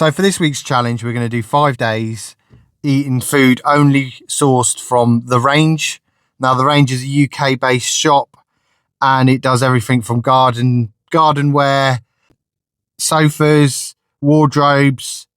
So for this week's challenge, we're going to do 5 days eating food only sourced from The Range. Now, The Range is a UK-based shop, and it does everything from gardenware, sofas, wardrobes,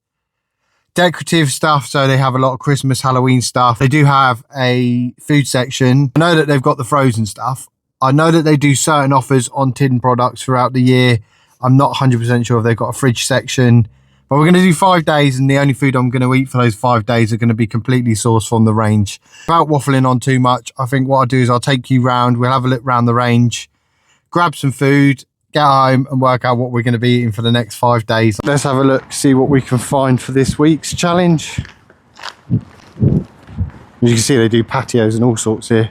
decorative stuff. So they have a lot of Christmas, Halloween stuff. They do have a food section. I know that they've got the frozen stuff. I know that they do certain offers on tin products throughout the year. I'm not 100% sure if they've got a fridge section. But we're going to do 5 days, and the only food I'm going to eat for those 5 days are going to be completely sourced from The Range. Without waffling on too much, I think what I'll do is I'll take you round. We'll have a look round The Range, grab some food, get home and work out what we're going to be eating for the next 5 days. Let's have a look, see what we can find for this week's challenge. As you can see, they do patios and all sorts here.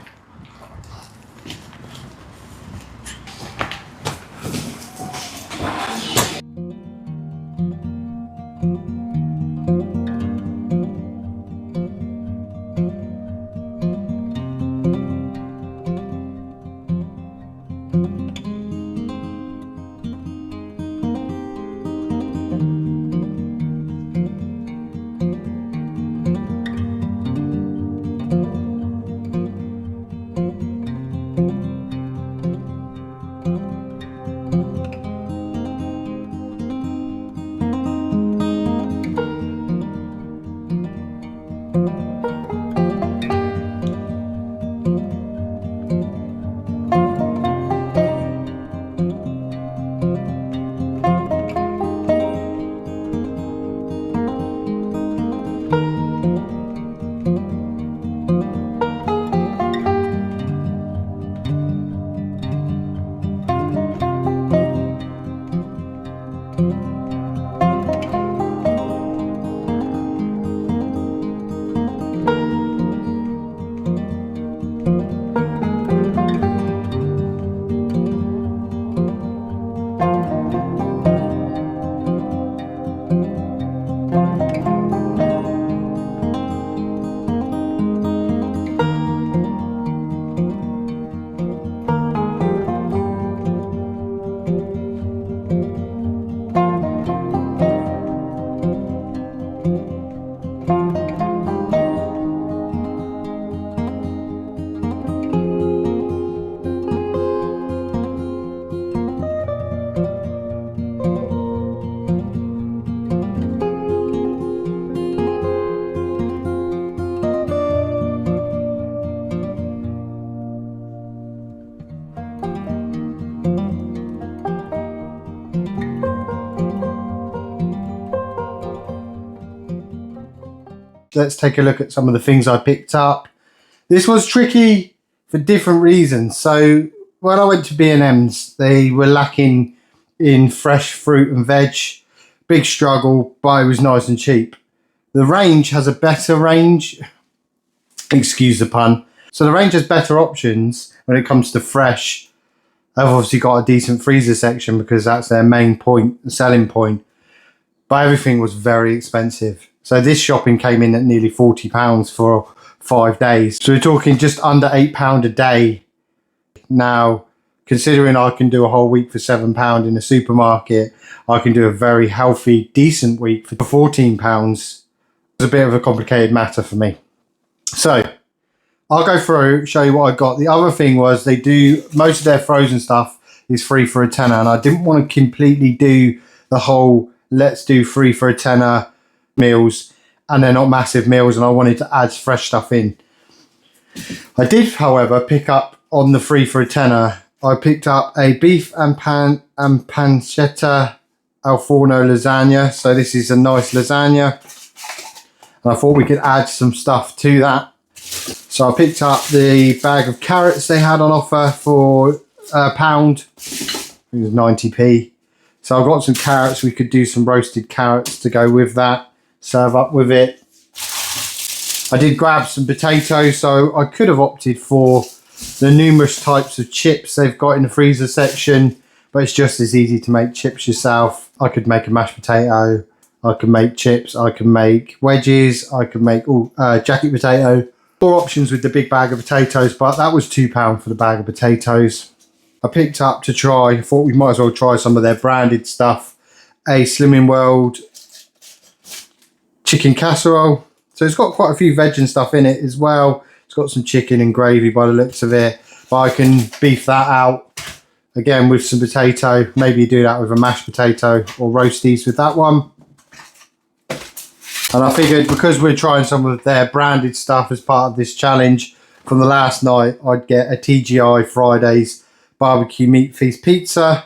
Let's take a look at some of the things I picked up. This was tricky for different reasons. So when I went to B&M's, they were lacking in fresh fruit and veg. Big struggle, but it was nice and cheap. The Range has a better range. Excuse the pun. So The Range has better options when it comes to fresh. They've obviously got a decent freezer section because that's their main point, selling point. But everything was very expensive. So this shopping came in at nearly £40 for 5 days. So we're talking just under £8 a day. Now, considering I can do a whole week for £7 in a supermarket, I can do a very healthy, decent week for £14. It's a bit of a complicated matter for me. So I'll go through, show you what I got. The other thing was they do, most of their frozen stuff is free for a tenner. And I didn't want to completely do the whole let's do free for a tenner meals, and they're not massive meals, and I wanted to add fresh stuff in. I did, however, pick up on the free for a tenner. I picked up a beef and pancetta al forno lasagna. So this is a nice lasagna, and I thought we could add some stuff to that. So I picked up the bag of carrots they had on offer for £1. It was 90p. So I've got some carrots. We could do some roasted carrots to go with that. Serve up with it. I did grab some potatoes, so I could have opted for the numerous types of chips they've got in the freezer section, but it's just as easy to make chips yourself. I could make a mashed potato, I could make chips, I can make wedges, I could make jacket potato. 4 options with the big bag of potatoes, but that was £2 for the bag of potatoes. I picked up to try, thought we might as well try some of their branded stuff, a Slimming World chicken casserole. So it's got quite a few veg and stuff in it as well. It's got some chicken and gravy by the looks of it. But I can beef that out again with some potato. Maybe do that with a mashed potato or roasties with that one. And I figured because we're trying some of their branded stuff as part of this challenge from the last night, I'd get a TGI Fridays barbecue meat feast pizza.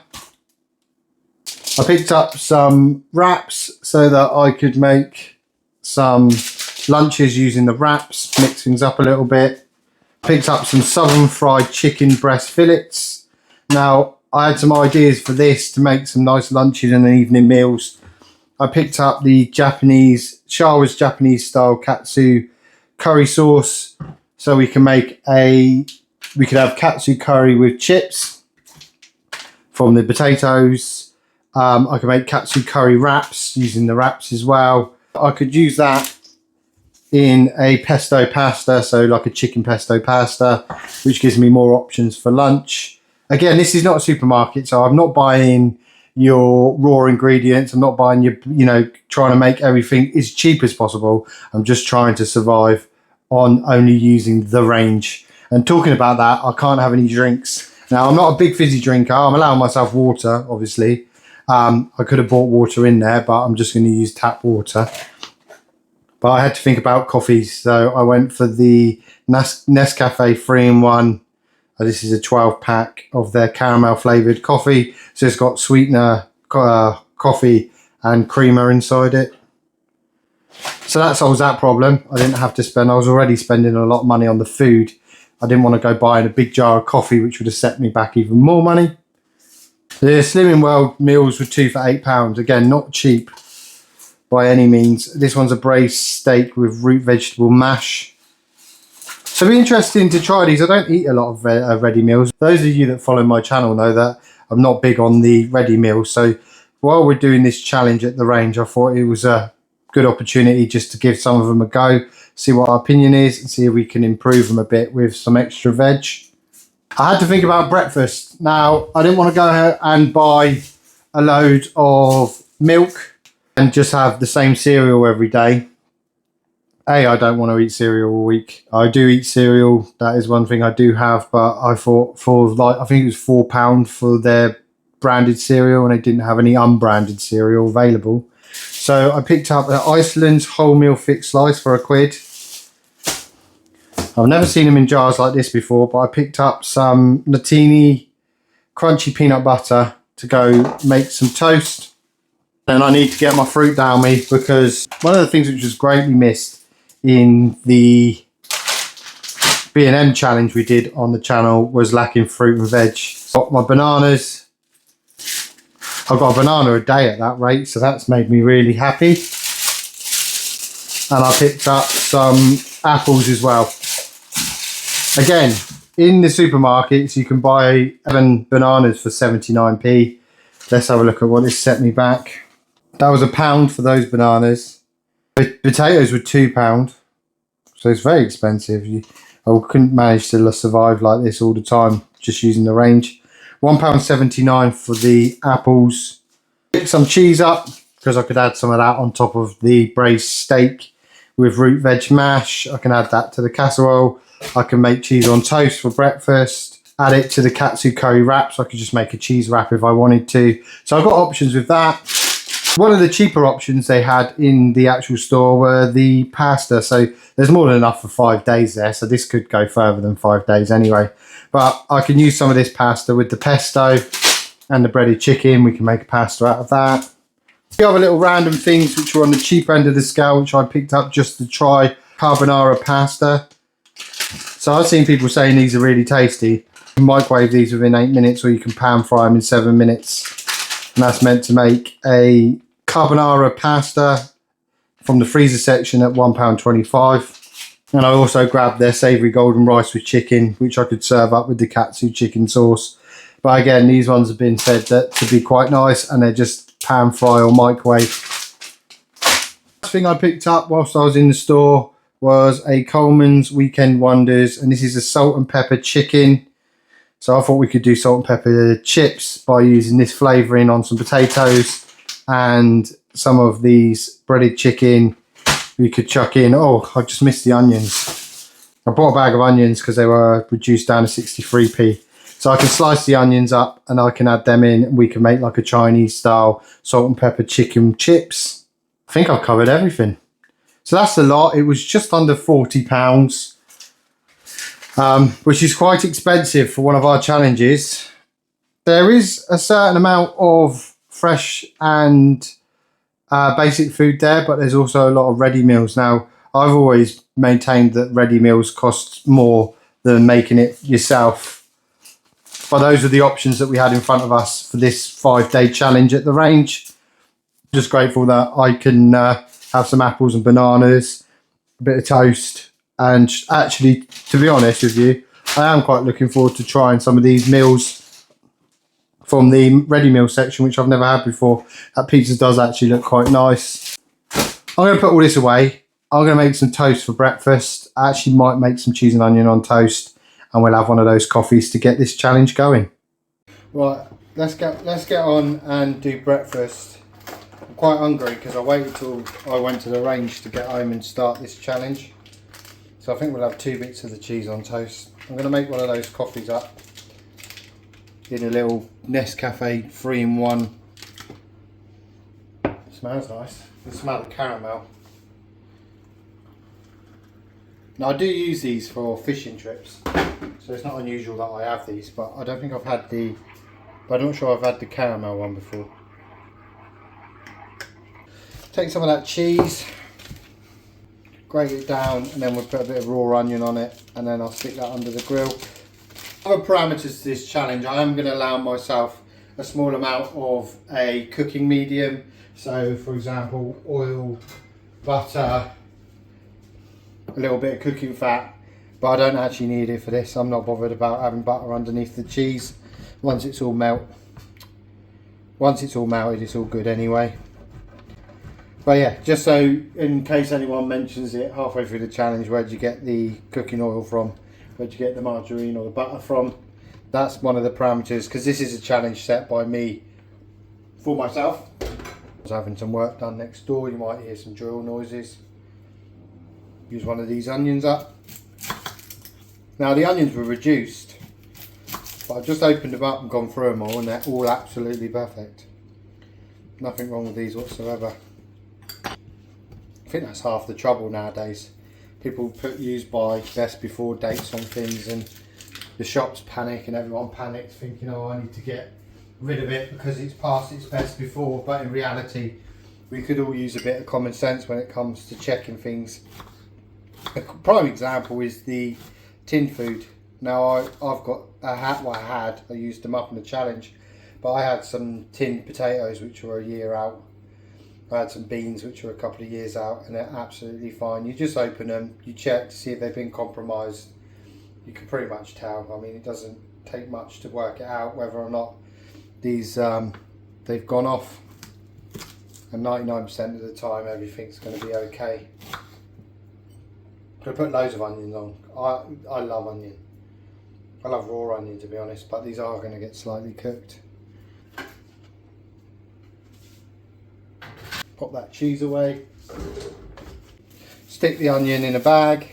I picked up some wraps so that I could make some lunches using the wraps, mix things up a little bit. Picked up some southern fried chicken breast fillets. Now, I had some ideas for this to make some nice lunches and evening meals. I picked up the Shawa's Japanese style katsu curry sauce, so we could have katsu curry with chips from the potatoes. I could make katsu curry wraps using the wraps as well. I could use that in a pesto pasta, so like a chicken pesto pasta, which gives me more options for lunch. Again, this is not a supermarket, so I'm not buying your raw ingredients. I'm not buying trying to make everything as cheap as possible. I'm just trying to survive on only using the range. And talking about that, I can't have any drinks. Now, I'm not a big fizzy drinker. I'm allowing myself water, obviously. I could have bought water in there, but I'm just going to use tap water. But I had to think about coffees, so I went for the Nescafe 3-in-1. This is a 12-pack of their caramel flavoured coffee. So it's got sweetener, coffee and creamer inside it. So that solves that problem. I didn't have to spend, I was already spending a lot of money on the food. I didn't want to go buying a big jar of coffee, which would have set me back even more money. The Slimming World meals were 2 for £8. Again, not cheap by any means. This one's a braised steak with root vegetable mash. So it'll be interesting to try these. I don't eat a lot of ready meals. Those of you that follow my channel know that I'm not big on the ready meals. So while we're doing this challenge at the range, I thought it was a good opportunity just to give some of them a go, see what our opinion is, and see if we can improve them a bit with some extra veg. I had to think about breakfast. Now, I didn't want to go ahead and buy a load of milk and just have the same cereal every day. I don't want to eat cereal all week. I do eat cereal. That is one thing I do have, but I thought I think it was £4 for their branded cereal, and they didn't have any unbranded cereal available. So I picked up Iceland's wholemeal thick slice for £1. I've never seen them in jars like this before, but I picked up some Nutini crunchy peanut butter to go make some toast. Then I need to get my fruit down me, because one of the things which was greatly missed in the B&M challenge we did on the channel was lacking fruit and veg. Got my bananas. I've got a banana a day at that rate, so that's made me really happy. And I picked up some apples as well. Again, in the supermarkets you can buy 7 bananas for 79p. Let's have a look at what this set me back. That was £1 for those bananas. Potatoes were £2, so it's very expensive. I couldn't manage to survive like this all the time, just using the range. £1.79 for the apples. Picked some cheese up, because I could add some of that on top of the braised steak with root veg mash. I can add that to the casserole. I can make cheese on toast for breakfast. Add it to the katsu curry wraps. I could just make a cheese wrap if I wanted to. So I've got options with that. One of the cheaper options they had in the actual store were the pasta. So there's more than enough for 5 days there. So this could go further than 5 days anyway. But I can use some of this pasta with the pesto and the breaded chicken. We can make a pasta out of that. The other little random things which were on the cheap end of the scale, which I picked up just to try carbonara pasta. So I've seen people saying these are really tasty. You can microwave these within 8 minutes, or you can pan fry them in 7 minutes. And that's meant to make a carbonara pasta from the freezer section at £1.25. And I also grabbed their savoury golden rice with chicken, which I could serve up with the katsu chicken sauce. But again, these ones have been said that to be quite nice, and they're just pan fry or microwave. Last thing I picked up whilst I was in the store was a Coleman's Weekend Wonders, and this is a salt and pepper chicken. So I thought we could do salt and pepper chips by using this flavouring on some potatoes and some of these breaded chicken we could chuck in. Oh, I just missed the onions. I bought a bag of onions because they were reduced down to 63p. So I can slice the onions up and I can add them in, and we can make like a Chinese style salt and pepper chicken chips. I think I've covered everything. So that's a lot. It was just under £40, which is quite expensive for one of our challenges. There is a certain amount of fresh and basic food there, but there's also a lot of ready meals. Now, I've always maintained that ready meals cost more than making it yourself. But those are the options that we had in front of us for this 5-day challenge at the range. Just grateful that I can have some apples and bananas, a bit of toast, and actually, to be honest with you, I am quite looking forward to trying some of these meals from the ready meal section, which I've never had before. That pizza does actually look quite nice. I'm going to put all this away. I'm going to make some toast for breakfast. I actually might make some cheese and onion on toast, and we'll have one of those coffees to get this challenge going. Right, let's get on and do breakfast. I'm quite hungry because I waited till I went to the range to get home and start this challenge. So I think we'll have 2 bits of the cheese on toast. I'm going to make one of those coffees up in a little Nescafe 3-in-1. Smells nice. You can smell the caramel. Now I do use these for fishing trips, so it's not unusual that I have these, but I don't think I've had the, but I'm not sure I've had the caramel one before. Take some of that cheese, grate it down, and then we'll put a bit of raw onion on it, and then I'll stick that under the grill. Other parameters to this challenge, I am going to allow myself a small amount of a cooking medium. So for example, oil, butter, a little bit of cooking fat, but I don't actually need it for this. I'm not bothered about having butter underneath the cheese. Once it's all melted, it's all good anyway. But yeah, just so in case anyone mentions it halfway through the challenge, where'd you get the cooking oil from? Where'd you get the margarine or the butter from? That's one of the parameters, because this is a challenge set by me for myself. I was having some work done next door. You might hear some drill noises. Use one of these onions up. Now the onions were reduced, but I've just opened them up and gone through them all, and they're all absolutely perfect. Nothing wrong with these whatsoever. I think that's half the trouble nowadays. People use by best before dates on things, and the shops panic and everyone panics thinking, oh, I need to get rid of it because it's past its best before. But in reality, we could all use a bit of common sense when it comes to checking things. A prime example is the tin food. Now I've got I used them up in the challenge, but I had some tinned potatoes which were a year out. I had some beans which were a couple of years out, and they're absolutely fine. You just open them, you check to see if they've been compromised. You can pretty much tell. I mean, it doesn't take much to work it out whether or not these they've gone off, and 99% of the time everything's going to be okay. I put loads of onions on. I love onion. I love raw onion, to be honest, but these are going to get slightly cooked. Pop that cheese away. Stick the onion in a bag.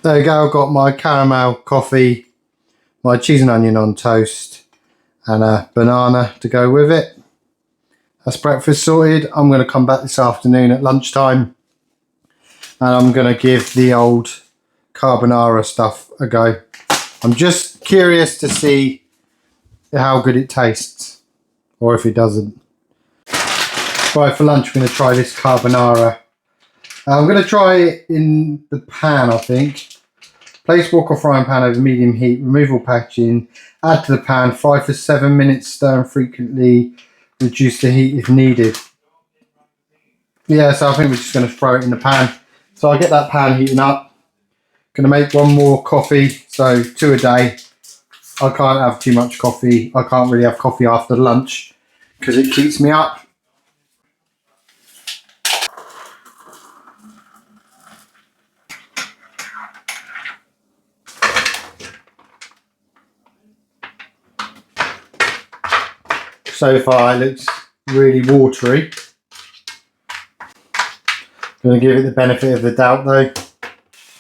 There we go, I've got my caramel coffee, my cheese and onion on toast, and a banana to go with it. That's breakfast sorted. I'm going to come back this afternoon at lunchtime, and I'm going to give the old carbonara stuff a go. I'm just curious to see how good it tastes, or if it doesn't. Right, for lunch we're going to try this carbonara. I'm going to try it in the pan, I think. Place wok or frying pan over medium heat, remove all packaging, add to the pan, fry for 7 minutes, stir frequently, reduce the heat if needed. Yeah, so I think we're just going to throw it in the pan. So I get that pan heating up. Going to make one more coffee, so 2 a day. I can't have too much coffee. I can't really have coffee after lunch because it keeps me up. So far it looks really watery. Going to give it the benefit of the doubt though.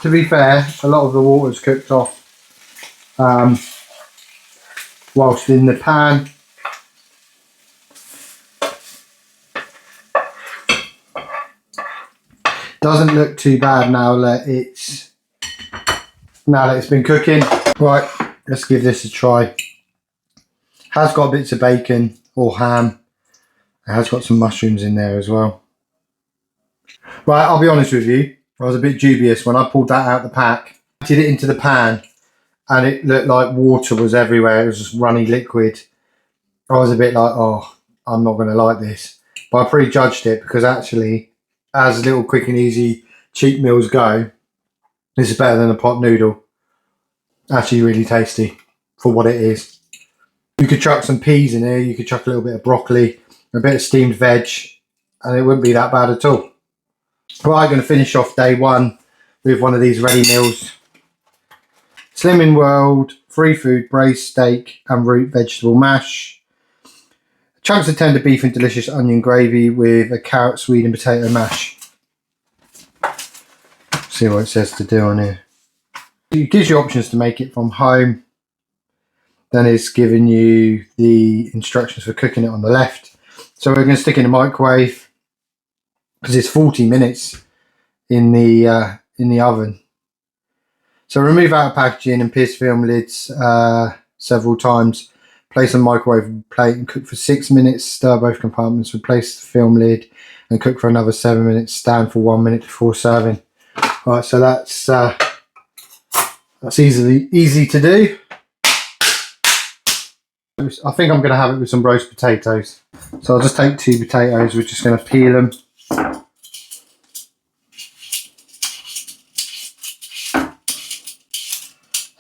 To be fair, a lot of the water's cooked off whilst in the pan. Doesn't look too bad now that it's been cooking. Right, let's give this a try. Has got bits of bacon or ham. It has got some mushrooms in there as well. Right, I'll be honest with you. I was a bit dubious when I pulled that out the pack. I did it into the pan and it looked like water was everywhere. It was just runny liquid. I was a bit like, oh, I'm not going to like this. But I prejudged it because actually, as little quick and easy cheap meals go, this is better than a pot noodle. Actually really tasty for what it is. You could chuck some peas in here, you could chuck a little bit of broccoli, a bit of steamed veg, and it wouldn't be that bad at all. Right, I'm going to finish off day one with one of these ready meals. Slimming World, free food, braised steak and root vegetable mash. Chunks of tender beef and delicious onion gravy with a carrot, swede and potato mash. See what it says to do on here. It gives you options to make it from home. Then it's giving you the instructions for cooking it on the left. So we're going to stick it in the microwave because it's 40 minutes in the oven. So remove out of packaging and pierce film lids several times. Place on the microwave plate and cook for 6 minutes. Stir both compartments. Replace the film lid and cook for another 7 minutes. Stand for 1 minute before serving. Right, so that's easy to do. I think I'm going to have it with some roast potatoes. So I'll just take 2 potatoes. We're just going to peel them.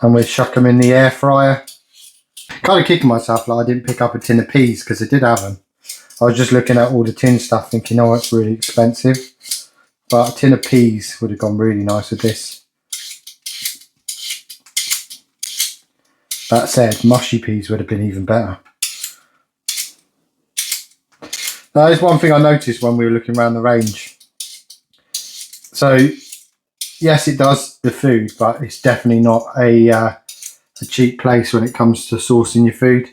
And we'll chuck them in the air fryer. Kind of kicking myself like I didn't pick up a tin of peas because I did have them. I was just looking at all the tin stuff thinking, oh, it's really expensive. But a tin of peas would have gone really nice with this. That said, mushy peas would have been even better. Now, there's one thing I noticed when we were looking around the range. So, yes, it does the food, but it's definitely not a cheap place when it comes to sourcing your food.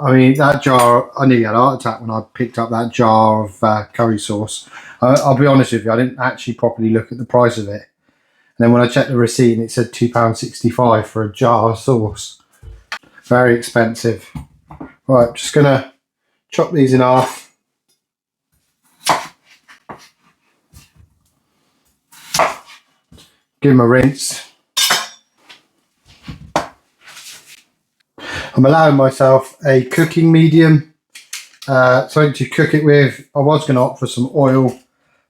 I mean, that jar, I nearly had a heart attack when I picked up that jar of curry sauce. I'll be honest with you, I didn't actually properly look at the price of it. And then when I checked the receipt, and it said £2.65 for a jar of sauce. Very expensive. Right, just going to chop these in half. Give them a rinse. I'm allowing myself a cooking medium, something to cook it with. I was going to opt for some oil,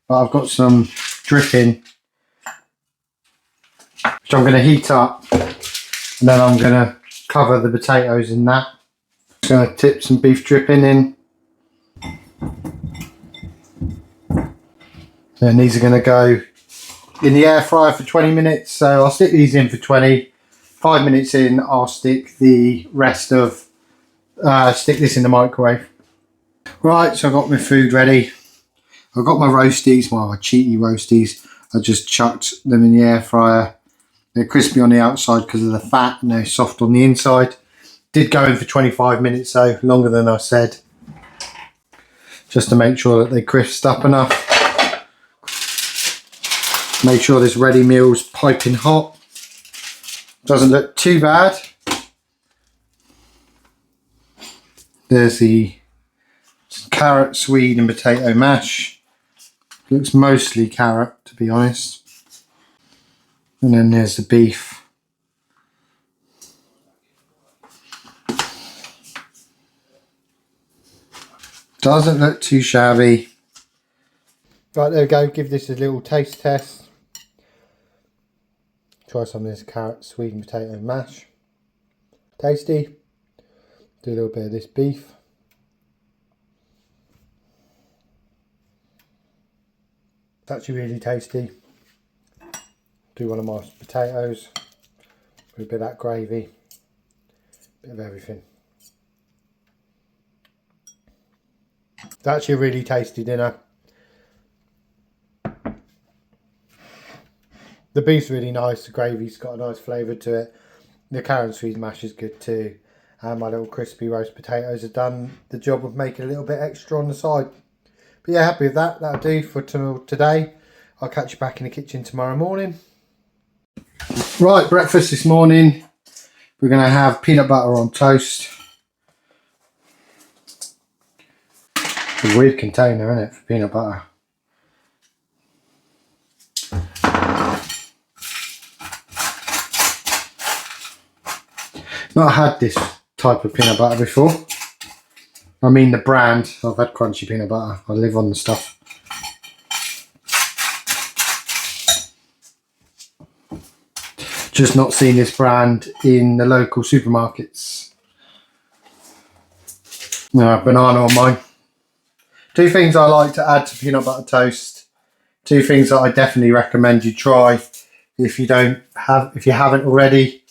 but I've got some dripping, which I'm going to heat up, and then I'm going to cover the potatoes in that. Just going to tip some beef dripping in. And these are going to go in the air fryer for 20 minutes. So I'll stick these in for 20. 5 minutes in, I'll stick the rest of, stick this in the microwave. Right, so I've got my food ready. I've got my roasties, my cheaty roasties. I just chucked them in the air fryer. They're crispy on the outside because of the fat and they're soft on the inside. Did go in for 25 minutes though, longer than I said. Just to make sure that they crisped up enough. Make sure this ready meal's piping hot. Doesn't look too bad. There's the carrot, swede and potato mash. Looks mostly carrot, to be honest. And then there's the beef. Doesn't look too shabby. Right, there we go. Give this a little taste test. Try some of this carrot, swede and potato mash. Tasty. Do a little bit of this beef. It's actually really tasty. Do one of my potatoes with a bit of that gravy. Bit of everything. It's actually a really tasty dinner. The beef's really nice, the gravy's got a nice flavour to it. The carrot and sweet mash is good too. And my little crispy roast potatoes have done the job of making a little bit extra on the side. But yeah, happy with that. That'll do for today. I'll catch you back in the kitchen tomorrow morning. Right, breakfast this morning. We're going to have peanut butter on toast. It's a weird container, isn't it, for peanut butter? Not had this type of peanut butter before. I mean the brand. I've had crunchy peanut butter. I live on the stuff. Just not seen this brand in the local supermarkets. No, banana on mine. Two things I like to add to peanut butter toast. Two things that I definitely recommend you try if you haven't already.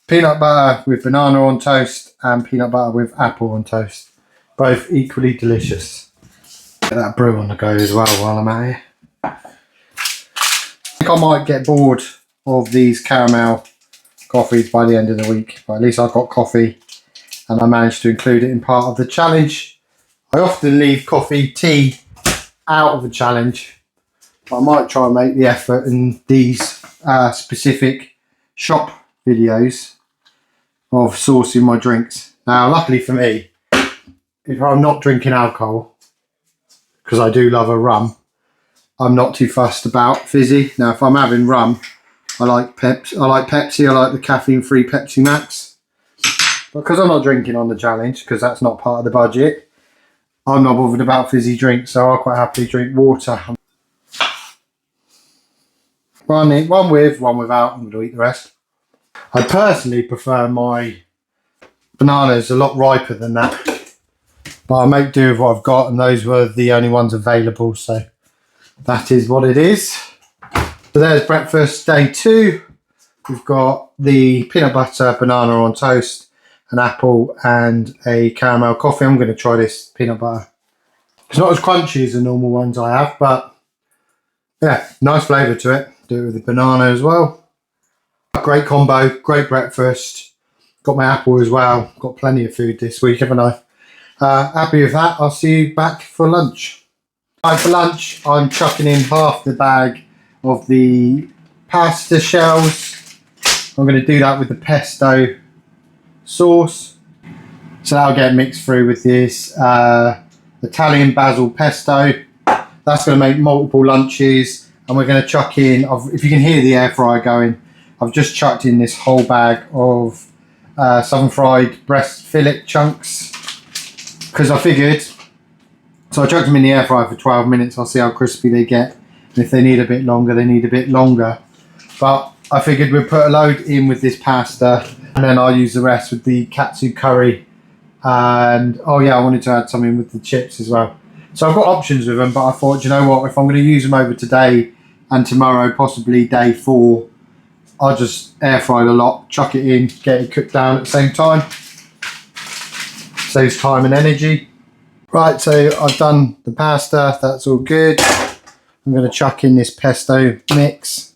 Peanut butter with banana on toast and peanut butter with apple on toast. Both equally delicious. Get that brew on the go as well while I'm at here. I think I might get bored of these caramel coffees by the end of the week, but at least I got coffee and I managed to include it in part of the challenge. I often leave tea out of the challenge, but I might try and make the effort in these specific shop videos of sourcing my drinks. Now, luckily for me, if I'm not drinking alcohol, because I do love a rum, I'm not too fussed about fizzy. Now, if I'm having rum, I like Pepsi. I like the caffeine-free Pepsi Max. But because I'm not drinking on the challenge, because that's not part of the budget, I'm not bothered about fizzy drinks, so I'll quite happily drink water. One with, one without. I'm going to eat the rest. I personally prefer my bananas a lot riper than that, but I'll make do with what I've got, and those were the only ones available, so that is what it is. So there's breakfast day 2. We've got the peanut butter banana on toast, an apple and a caramel coffee. I'm going to try this peanut butter. It's not as crunchy as the normal ones I have, but yeah, nice flavour to it. Do it with the banana as well. Great combo, great breakfast. Got my apple as well. Got plenty of food this week, haven't I? Happy with that. I'll see you back for lunch. Right, for lunch, I'm chucking in half the bag of the pasta shells. I'm going to do that with the pesto sauce. So that'll get mixed through with this Italian basil pesto. That's going to make multiple lunches. And we're going to chuck in, if you can hear the air fryer going, I've just chucked in this whole bag of southern fried breast fillet chunks. Because I figured, so I chucked them in the air fryer for 12 minutes. I'll see how crispy they get. And if they need a bit longer, they need a bit longer. But I figured we'd put a load in with this pasta, and then I'll use the rest with the katsu curry. And oh yeah, I wanted to add something with the chips as well. So I've got options with them, but I thought, you know what, if I'm going to use them over today and tomorrow, possibly day 4, I'll just air fry the lot, chuck it in, get it cooked down at the same time. Saves time and energy. Right, so I've done the pasta, that's all good. I'm going to chuck in this pesto mix.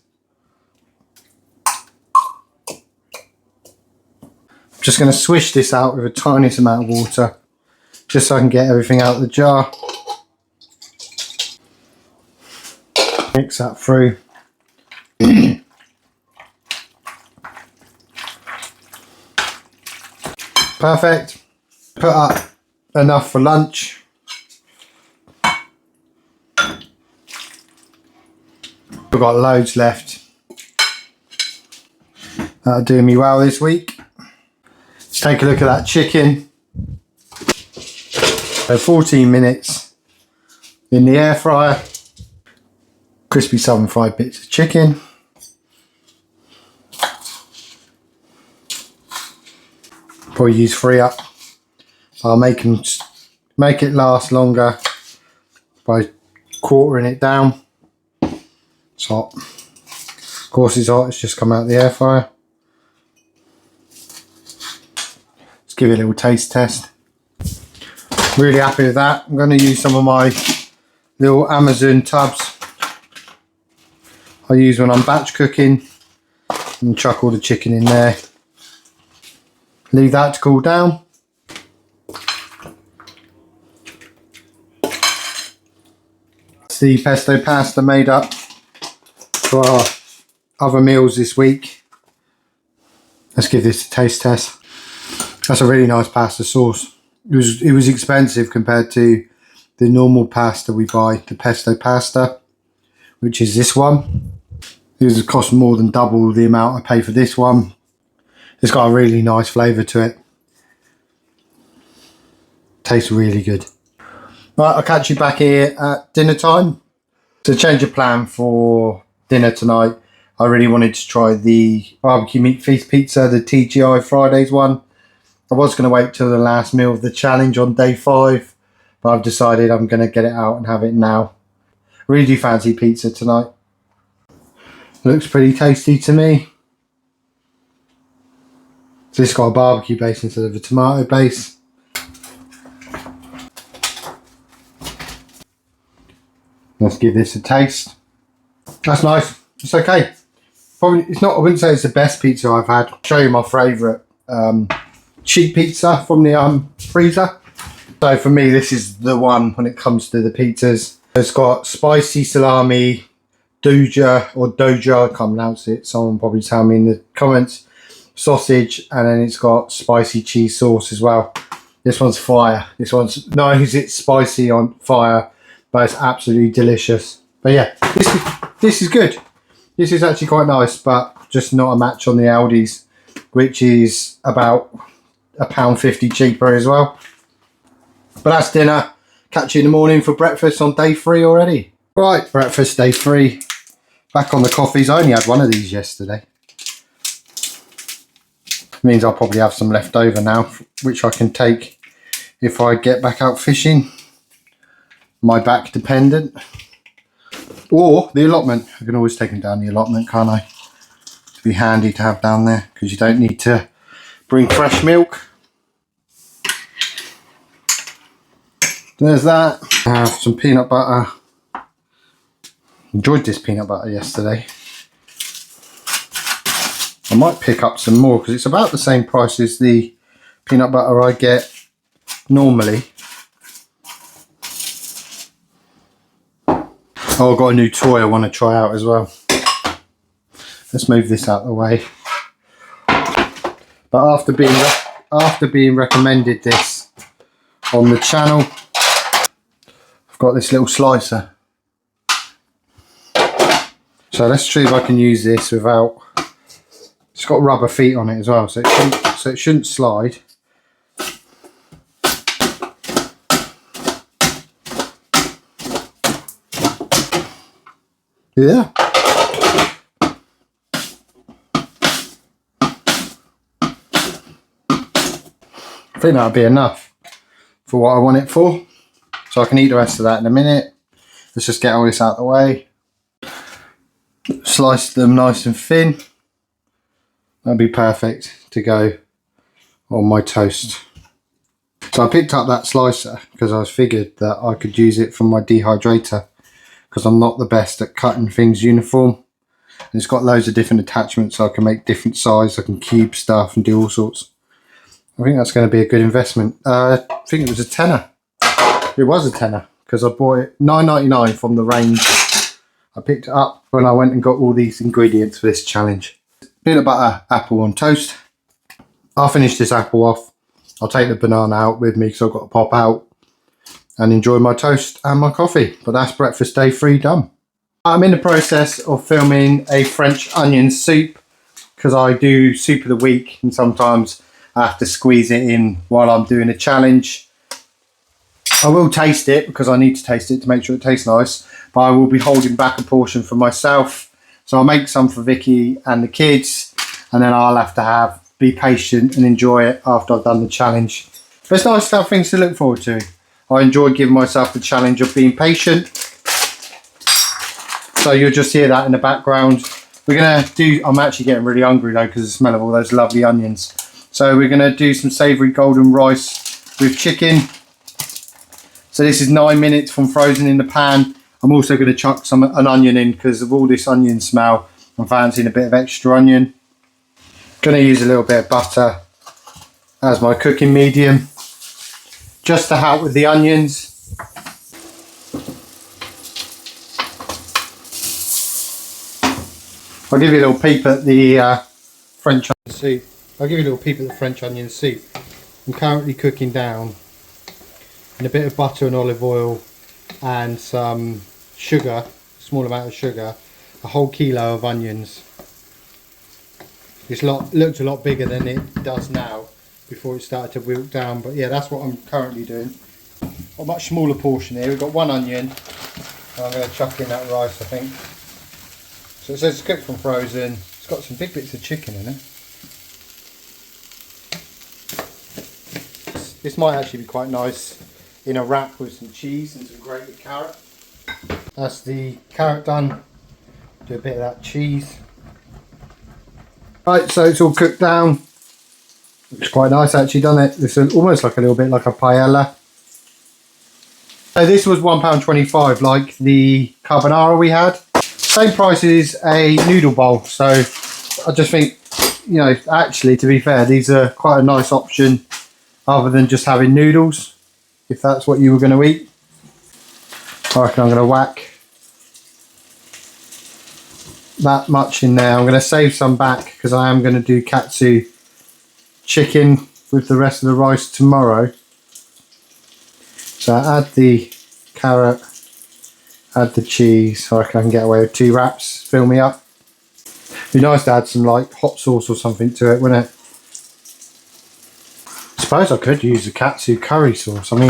Just going to swish this out with a tiniest amount of water, just so I can get everything out of the jar. Mix that through. Perfect. Put up enough for lunch. We've got loads left. That'll do me well this week. Let's take a look at that chicken. So 14 minutes in the air fryer. Crispy southern fried bits of chicken. Probably use 3 up. I'll make it last longer by quartering it down. It's hot. Of course it's hot, it's just come out of the air fryer. Let's give it a little taste test. Really happy with that. I'm going to use some of my little Amazon tubs I use when I'm batch cooking and chuck all the chicken in there. Leave that to cool down. It's the pesto pasta made up for our other meals this week. Let's give this a taste test. That's a really nice pasta sauce. It was expensive compared to the normal pasta we buy, the pesto pasta, which is this one. This cost more than double the amount I pay for this one. It's got a really nice flavour to it. Tastes really good. Right, I'll catch you back here at dinner time. To change of plan for dinner tonight, I really wanted to try the barbecue meat feast pizza, the TGI Fridays one. I was going to wait till the last meal of the challenge on day 5, but I've decided I'm going to get it out and have it now. I really do fancy pizza tonight. Looks pretty tasty to me. So this got a barbecue base instead of a tomato base. Let's give this a taste. That's nice. It's okay. Probably it's not. I wouldn't say it's the best pizza I've had. I'll show you my favourite cheap pizza from the freezer. So for me, this is the one when it comes to the pizzas. It's got spicy salami, doja, I can't pronounce it. Someone probably tell me in the comments. Sausage, and then it's got spicy cheese sauce as well. This one's fire. This one's knows it's spicy on fire, but it's absolutely delicious. But yeah, this is good. This is actually quite nice, but just not a match on the Aldi's, which is about £1.50 cheaper as well. But that's dinner. Catch you in the morning for breakfast on day 3 already. Right, breakfast day 3. Back on the coffees. I only had one of these yesterday. Means I'll probably have some left over now, which I can take if I get back out fishing. My back dependent. Or the allotment. I can always take them down the allotment, can't I? It'd be handy to have down there because you don't need to bring fresh milk. There's that. I have some peanut butter. Enjoyed this peanut butter yesterday. I might pick up some more because it's about the same price as the peanut butter I get normally. Oh, I've got a new toy I want to try out as well. Let's move this out of the way. But after being recommended this on the channel, I've got this little slicer. So let's see if I can use this without. It's got rubber feet on it as well, so it shouldn't slide. Yeah. I think that'll be enough for what I want it for. So I can eat the rest of that in a minute. Let's just get all this out of the way. Slice them nice and thin. That'd be perfect to go on my toast. So I picked up that slicer because I figured that I could use it for my dehydrator because I'm not the best at cutting things uniform. And it's got loads of different attachments so I can make different size. I can cube stuff and do all sorts. I think that's going to be a good investment. I think it was a tenner. It was a tenner because I bought it $9.99 from the range. I picked it up when I went and got all these ingredients for this challenge. Peanut butter apple on toast. I'll finish this apple off. I'll take the banana out with me because I've got to pop out and enjoy my toast and my coffee. But that's breakfast day 3 done. I'm in the process of filming a French onion soup because I do soup of the week and sometimes I have to squeeze it in while I'm doing a challenge. I will taste it because I need to taste it to make sure it tastes nice, but I will be holding back a portion for myself. So I'll make some for Vicky and the kids, and then I'll have to be patient and enjoy it after I've done the challenge. But it's nice to have things to look forward to. I enjoy giving myself the challenge of being patient. So you'll just hear that in the background. I'm actually getting really hungry though because of the smell of all those lovely onions. So we're gonna do some savoury golden rice with chicken. So this is 9 minutes from frozen in the pan. I'm also going to chuck an onion in because of all this onion smell. I'm fancying a bit of extra onion. Going to use a little bit of butter as my cooking medium, just to help with the onions. I'll give you a little peep at the French onion soup. I'm currently cooking down in a bit of butter and olive oil and some sugar, a small amount of sugar, a whole kilo of onions. This looked a lot bigger than it does now before it started to wilt down, but yeah, that's what I'm currently doing. A much smaller portion here. We've got 1 onion, and I'm going to chuck in that rice, I think. So it says cooked from frozen. It's got some big bits of chicken in it. This might actually be quite nice in a wrap with some cheese and some grated carrot. That's the carrot done. Do a bit of that cheese. Right, so it's all cooked down. Looks quite nice actually, doesn't it? It's almost like a little bit like a paella. So this was £1.25 like the carbonara we had. Same price as a noodle bowl. So I just think, you know, actually to be fair, these are quite a nice option other than just having noodles, if that's what you were going to eat. I reckon I'm going to whack that much in there. I'm going to save some back because I am going to do katsu chicken with the rest of the rice tomorrow. So I add the carrot, add the cheese. I reckon I can get away with 2 wraps. Fill me up. Be nice to add some like hot sauce or something to it, wouldn't it? I suppose I could use a katsu curry sauce. I mean,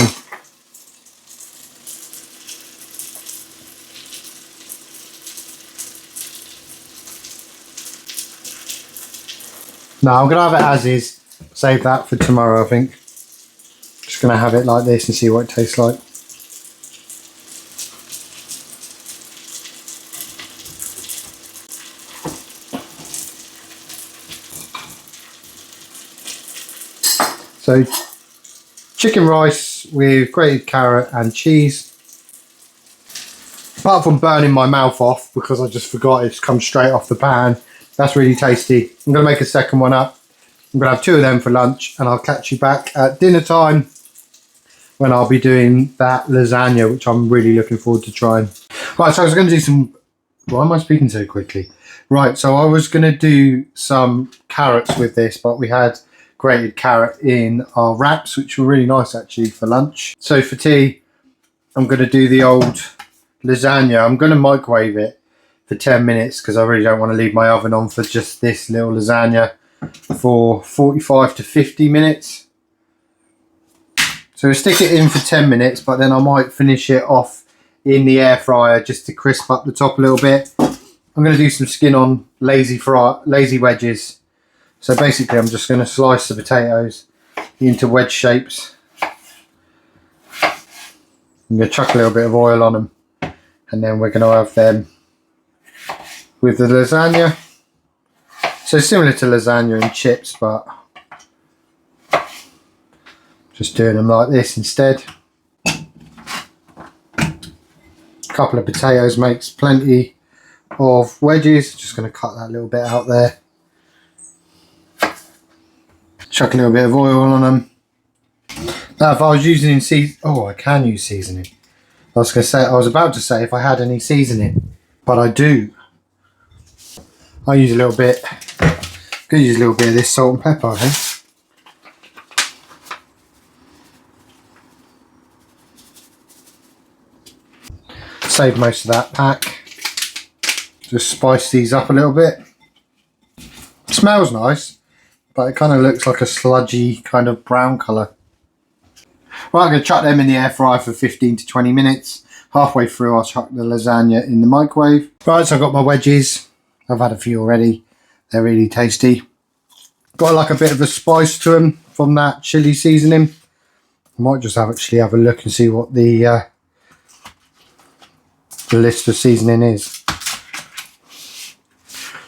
no, I'm going to have it as is. Save that for tomorrow, I think. Just going to have it like this and see what it tastes like. So, chicken rice with grated carrot and cheese. Apart from burning my mouth off because I just forgot it's come straight off the pan. That's really tasty. I'm going to make a second one up. I'm going to have 2 of them for lunch, and I'll catch you back at dinner time when I'll be doing that lasagna, which I'm really looking forward to trying. Right, so I was going to do some... Why am I speaking so quickly? Right, so I was going to do some carrots with this, but we had grated carrot in our wraps, which were really nice actually for lunch. So for tea, I'm going to do the old lasagna. I'm going to microwave it for 10 minutes because I really don't want to leave my oven on for just this little lasagna for 45 to 50 minutes. So we'll stick it in for 10 minutes, but then I might finish it off in the air fryer just to crisp up the top a little bit. I'm going to do some skin on lazy wedges. So basically I'm just going to slice the potatoes into wedge shapes. I'm going to chuck a little bit of oil on them, and then we're going to have them with the lasagna. So similar to lasagna and chips, but just doing them like this instead. A couple of potatoes makes plenty of wedges. Just going to cut that little bit out there. Chuck a little bit of oil on them. Now, if I was using I can use seasoning. I was about to say if I had any seasoning, but I do. I use a little bit. Could use a little bit of this salt and pepper, I think. Save most of that pack. Just spice these up a little bit. It smells nice, but it kind of looks like a sludgy kind of brown colour. Right, I'm going to chuck them in the air fryer for 15 to 20 minutes. Halfway through, I'll chuck the lasagna in the microwave. Right, so I've got my wedges. I've had a few already. They're really tasty. Got like a bit of a spice to them from that chili seasoning. I might just actually have a look and see what the list of seasoning is.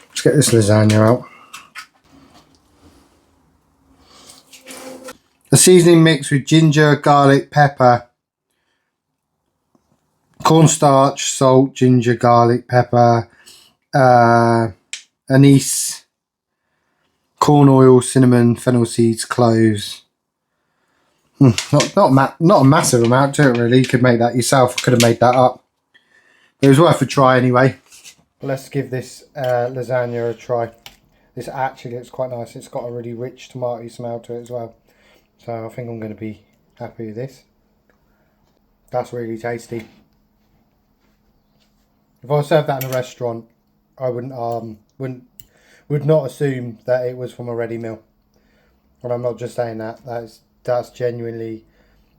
Let's get this lasagna out. A seasoning mix with ginger, garlic, pepper, cornstarch, salt, ginger, garlic, pepper, anise, corn oil, cinnamon, fennel seeds, cloves. Not a massive amount to it really. You could make that yourself. I could have made that up. But it was worth a try anyway. Let's give this lasagna a try. This actually looks quite nice. It's got a really rich tomato smell to it as well. So I think I'm going to be happy with this. That's really tasty. If I served that in a restaurant, I would not assume that it was from a ready meal. And I'm not just saying that. That's genuinely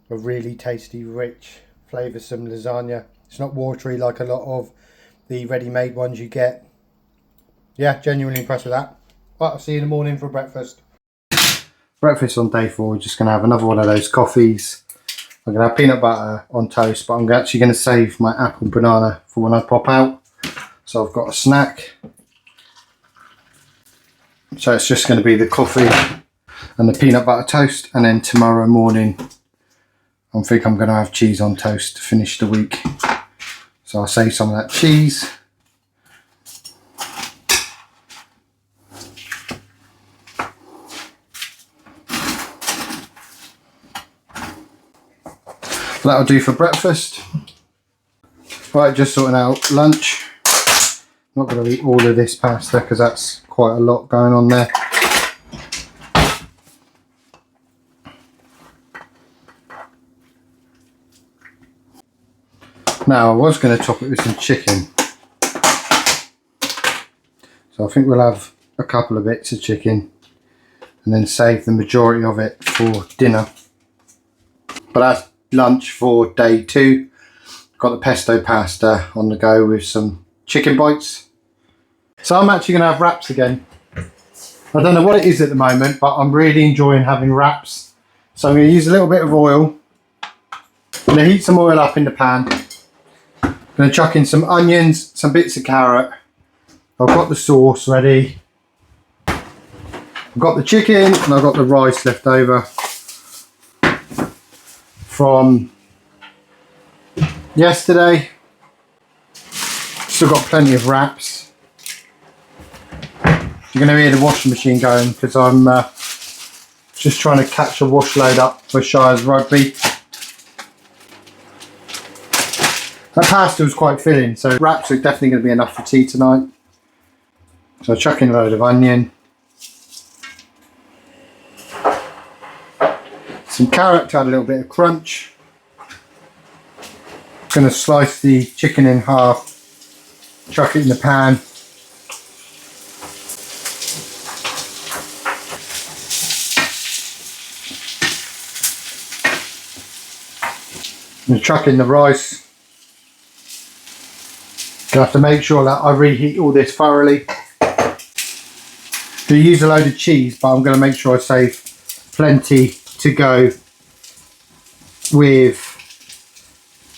a really tasty, rich, flavoursome lasagna. It's not watery like a lot of the ready-made ones you get. Yeah, genuinely impressed with that. Right, I'll see you in the morning for breakfast. Breakfast on day 4, we're just going to have another one of those coffees. I'm going to have peanut butter on toast, but I'm actually going to save my apple and banana for when I pop out. So I've got a snack. So it's just going to be the coffee and the peanut butter toast, and then tomorrow morning I think I'm going to have cheese on toast to finish the week. So I'll save some of that cheese. That'll do for breakfast. Right, just sorting out lunch. Not going to eat all of this pasta because that's quite a lot going on there. Now I was going to top it with some chicken. So I think we'll have a couple of bits of chicken and then save the majority of it for dinner. But that's lunch for day 2. Got the pesto pasta on the go with some chicken bites. So I'm actually going to have wraps again. I don't know what it is at the moment, but I'm really enjoying having wraps. So I'm going to use a little bit of oil. I'm going to heat some oil up in the pan. I'm going to chuck in some onions, some bits of carrot. I've got the sauce ready. I've got the chicken and I've got the rice left over from yesterday. Still got plenty of wraps. You're going to hear the washing machine going because I'm just trying to catch a wash load up for Shire's rugby. That pasta was quite filling, so wraps are definitely going to be enough for tea tonight. So I'll chuck in a load of onion. Some carrot to add a little bit of crunch. Going to slice the chicken in half, chuck it in the pan. And chuck in the rice. You have to make sure that I reheat all this thoroughly. Do use a load of cheese, but I'm going to make sure I save plenty to go with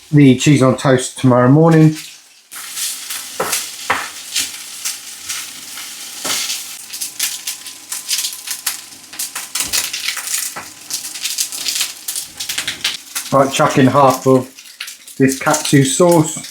the cheese on toast tomorrow morning. Right, chuck in half of this katsu sauce.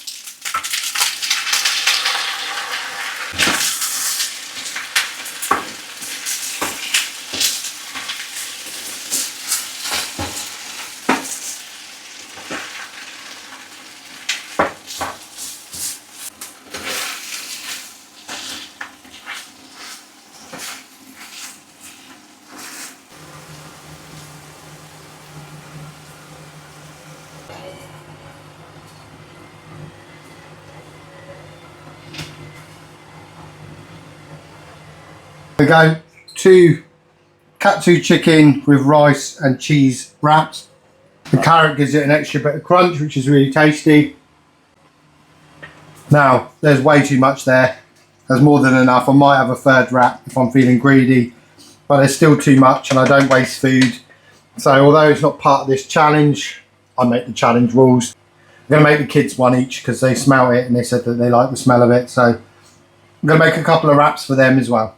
We go 2 katsu chicken with rice and cheese wraps. The carrot gives it an extra bit of crunch, which is really tasty. Now, there's way too much there. There's more than enough. I might have a third wrap if I'm feeling greedy, but there's still too much and I don't waste food. So although it's not part of this challenge, I make the challenge rules. I'm going to make the kids one each because they smell it and they said that they like the smell of it. So I'm going to make a couple of wraps for them as well.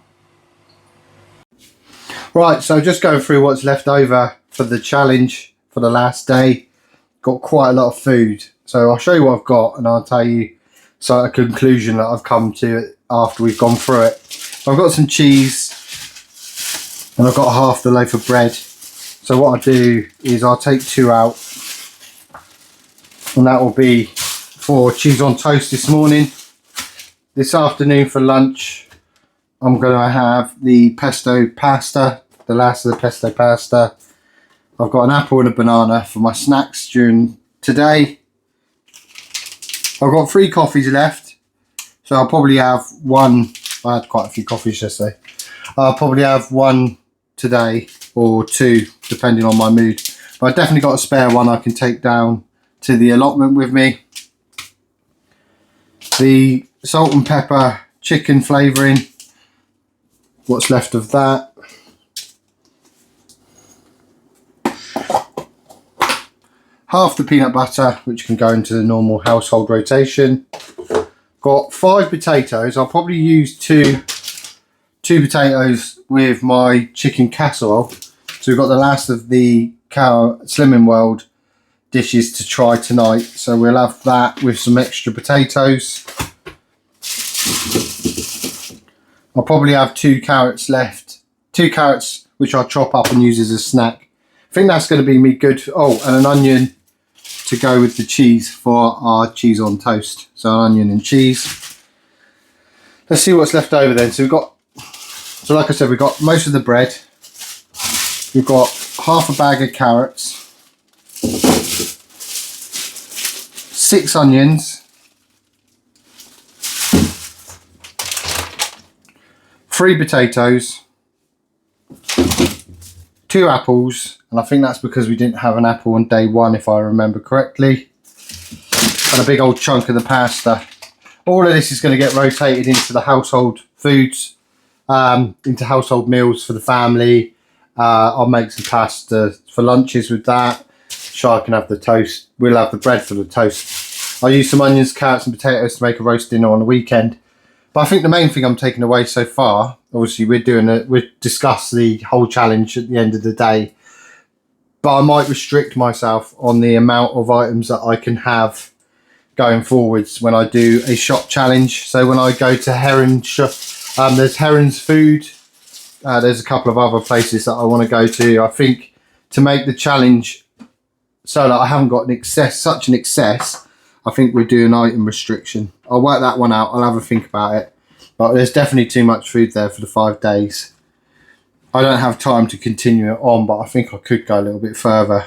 Right, so just going through what's left over for the challenge for the last day. Got quite a lot of food. So I'll show you what I've got and I'll tell you a conclusion that I've come to after we've gone through it. I've got some cheese and I've got half the loaf of bread. So what I do is I'll take 2 out, and that will be for cheese on toast this morning. This afternoon for lunch, I'm going to have the pesto pasta, the last of the pesto pasta. I've got an apple and a banana for my snacks during today. I've got 3 coffees left, so I'll probably have one. I had quite a few coffees yesterday. I'll probably have 1 today or 2, depending on my mood. But I've definitely got a spare one I can take down to the allotment with me. The salt and pepper chicken flavouring, what's left of that. Half the peanut butter, which can go into the normal household rotation. Got 5 potatoes. I'll probably use two potatoes with my chicken casserole. So we've got the last of the Slimming World dishes to try tonight. So we'll have that with some extra potatoes. I'll probably have 2 carrots left. 2 carrots which I'll chop up and use as a snack. I think that's going to be me good. Oh, and an onion to go with the cheese for our cheese on toast. So an onion and cheese. Let's see what's left over then. So like I said, we've got most of the bread. We've got half a bag of carrots, 6 onions, 3 potatoes, 2 apples, and I think that's because we didn't have an apple on day 1 if I remember correctly, and a big old chunk of the pasta. All of this is going to get rotated into the household foods, into household meals for the family. I'll make some pasta for lunches with that. Shai can have the toast. We'll have the bread for the toast. I'll use some onions, carrots and potatoes to make a roast dinner on the weekend. But I think the main thing I'm taking away so far, obviously we'll discuss the whole challenge at the end of the day, but I might restrict myself on the amount of items that I can have going forwards when I do a shop challenge. So when I go to Heron shop, there's Heron's Food. There's a couple of other places that I want to go to. I think to make the challenge so that I haven't got such an excess, I think we'll do an item restriction. I'll work that one out. I'll have a think about it. But there's definitely too much food there for the 5 days. I don't have time to continue it on, but I think I could go a little bit further.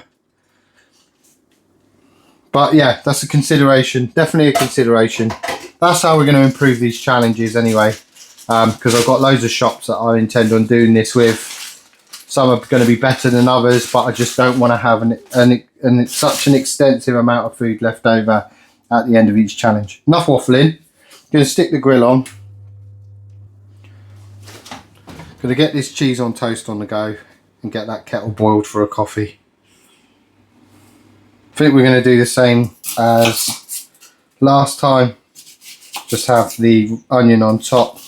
But yeah, that's a consideration. Definitely a consideration. That's how we're going to improve these challenges anyway. Because I've got loads of shops that I intend on doing this with. Some are going to be better than others, but I just don't want to have such an extensive amount of food left over at the end of each challenge. Enough waffling. Going to stick the grill on. Going to get this cheese on toast on the go and get that kettle boiled for a coffee. I think we're going to do the same as last time. Just have the onion on top.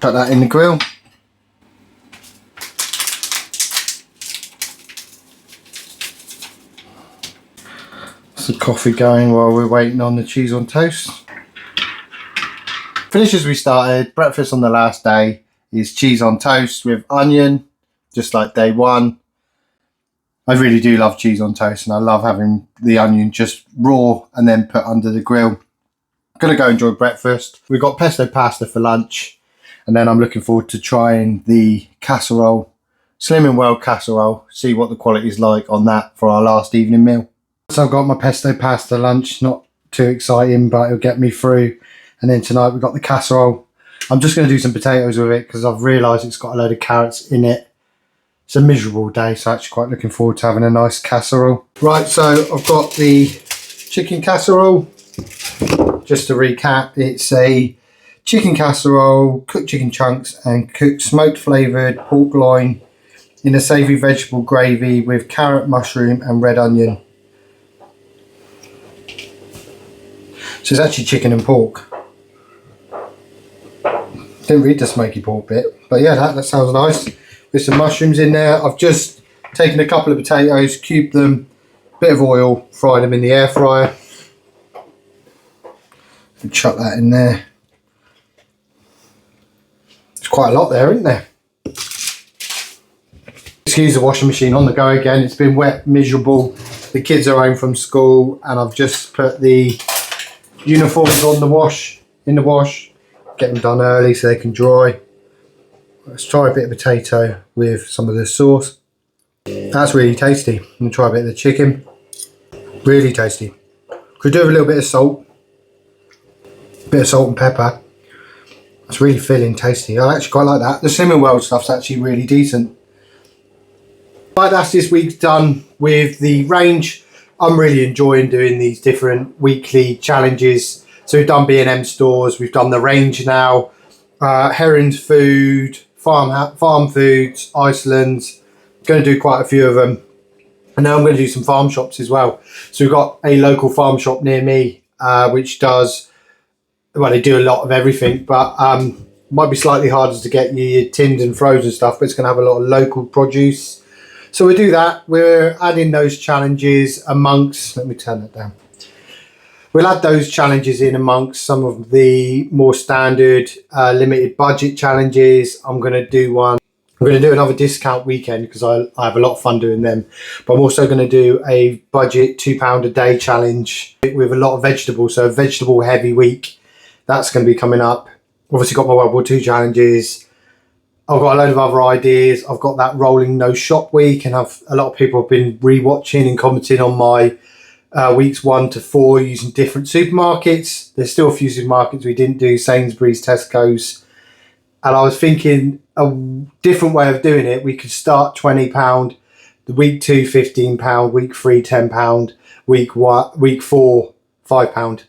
Put that in the grill. Some coffee going while we're waiting on the cheese on toast. Finish as we started. Breakfast on the last day is cheese on toast with onion, just like day 1. I really do love cheese on toast, and I love having the onion just raw and then put under the grill. I'm gonna go enjoy breakfast. We've got pesto pasta for lunch. And then I'm looking forward to trying the casserole, Slimming World casserole, see what the quality is like on that for our last evening meal. So I've got my pesto pasta lunch, not too exciting, but it'll get me through. And then tonight we've got the casserole. I'm just going to do some potatoes with it because I've realised it's got a load of carrots in it. It's a miserable day, so I'm actually quite looking forward to having a nice casserole. Right, so I've got the chicken casserole. Just to recap, it's a chicken casserole, cooked chicken chunks and cooked smoked flavoured pork loin in a savoury vegetable gravy with carrot, mushroom and red onion. So it's actually chicken and pork. Didn't read the smoky pork bit, but yeah, that sounds nice. With some mushrooms in there. I've just taken a couple of potatoes, cubed them, bit of oil, fried them in the air fryer. And chuck that in there. There's quite a lot there, isn't there? Excuse the washing machine, on the go again. It's been wet, miserable. The kids are home from school, and I've just put the uniforms on the wash, get them done early so they can dry. Let's try a bit of potato with some of the sauce. That's really tasty. I'm going to try a bit of the chicken. Really tasty. Could do with a little bit of salt. Bit of salt and pepper. It's really filling, tasty. I actually quite like that. The Cinnamon World stuff's actually really decent. Right, that's this week's done with the range. I'm really enjoying doing these different weekly challenges. So we've done B&M stores, we've done the range now, Heron's Food, Farm Foods, Iceland's. Going to do quite a few of them. And now I'm going to do some farm shops as well. So we've got a local farm shop near me, which does, well, they do a lot of everything, but might be slightly harder to get your tinned and frozen stuff, but it's going to have a lot of local produce. So we'll do that. We're adding those challenges amongst, let me turn that down. We'll add those challenges in amongst some of the more standard limited budget challenges. I'm going to do another discount weekend because I have a lot of fun doing them. But I'm also going to do a budget £2 a day challenge with a lot of vegetables. So a vegetable heavy week. That's going to be coming up. Obviously got my World War II challenges. I've got a load of other ideas. I've got that rolling no shop week, and a lot of people have been rewatching and commenting on my weeks 1 to 4 using different supermarkets. There's still a few supermarkets we didn't do, Sainsbury's, Tesco's. And I was thinking a different way of doing it. We could start £20, the week 2, £15, week 3, £10, week 4, £5.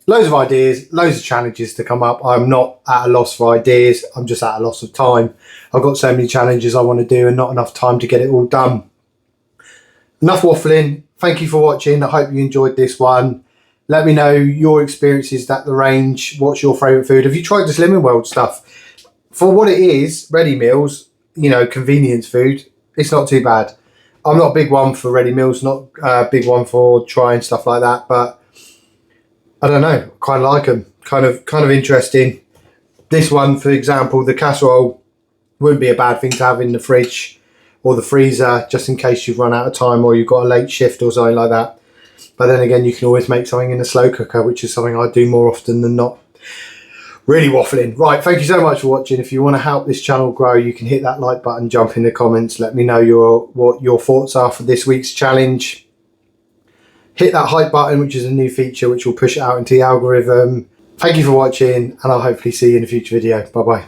Loads of ideas, loads of challenges to come up. I'm not at a loss for ideas. I'm just at a loss of time. I've got so many challenges I want to do and not enough time to get it all done. Enough waffling. Thank you for watching. I hope you enjoyed this one. Let me know your experiences at the range. What's your favourite food? Have you tried the Slimming World stuff? For what it is, ready meals, you know, convenience food, it's not too bad. I'm not a big one for ready meals, not a big one for trying stuff like that, but I don't know, kind of like them, kind of interesting. This one, for example, the casserole wouldn't be a bad thing to have in the fridge or the freezer, just in case you've run out of time or you've got a late shift or something like that. But then again, you can always make something in a slow cooker, which is something I do more often than not. Really waffling. Right, thank you so much for watching. If you want to help this channel grow, you can hit that like button, jump in the comments, let me know what your thoughts are for this week's challenge. Hit that hype button, which is a new feature which will push it out into the algorithm. Thank you for watching, and I'll hopefully see you in a future video. Bye bye.